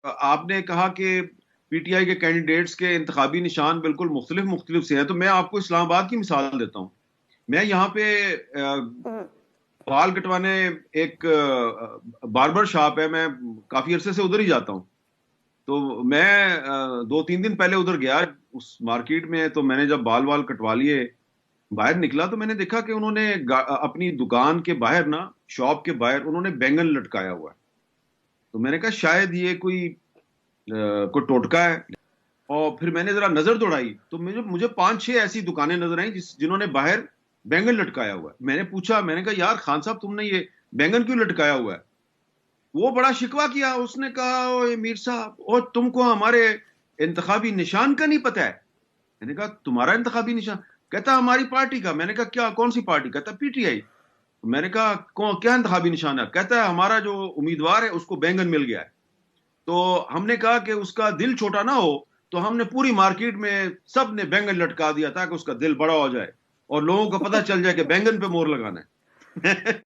آپ نے کہا کہ پی ٹی آئی کے کینڈیڈیٹس کے انتخابی نشان بالکل مختلف سے ہیں، تو میں آپ کو اسلام آباد کی مثال دیتا ہوں. میں یہاں پہ بال کٹوانے ایک باربر شاپ ہے، میں کافی عرصے سے ادھر ہی جاتا ہوں. تو میں 2-3 دن پہلے ادھر گیا اس مارکیٹ میں، تو میں نے جب بال کٹوا لیے باہر نکلا تو میں نے دیکھا کہ انہوں نے اپنی دکان کے باہر نا، شاپ کے باہر انہوں نے بینگن لٹکایا ہوا ہے. تو میں نے کہا شاید یہ کوئی ٹوٹکا ہے. اور پھر میں نے ذرا نظر دوڑائی تو مجھے 5-6 ایسی دکانیں نظر آئیں جنہوں نے باہر بینگن لٹکایا ہوا ہے. میں نے پوچھا، میں نے کہا یار خان صاحب تم نے یہ بینگن کیوں لٹکایا ہوا ہے؟ وہ بڑا شکوہ کیا، اس نے کہا اوے میر صاحب، اور تم کو ہمارے انتخابی نشان کا نہیں پتا ہے؟ میں نے کہا تمہارا انتخابی نشان؟ کہتا ہماری پارٹی کا. میں نے کہا کیا، کون سی پارٹی؟ کہتا پی ٹی آئی. میں نے کہا کیا انتخابی نشان ہے؟ کہتا ہے ہمارا جو امیدوار ہے اس کو بینگن مل گیا ہے. تو ہم نے کہا کہ اس کا دل چھوٹا نہ ہو، تو ہم نے پوری مارکیٹ میں سب نے بینگن لٹکا دیا تاکہ اس کا دل بڑا ہو جائے اور لوگوں کو پتہ چل جائے کہ بینگن پہ مور لگانا ہے.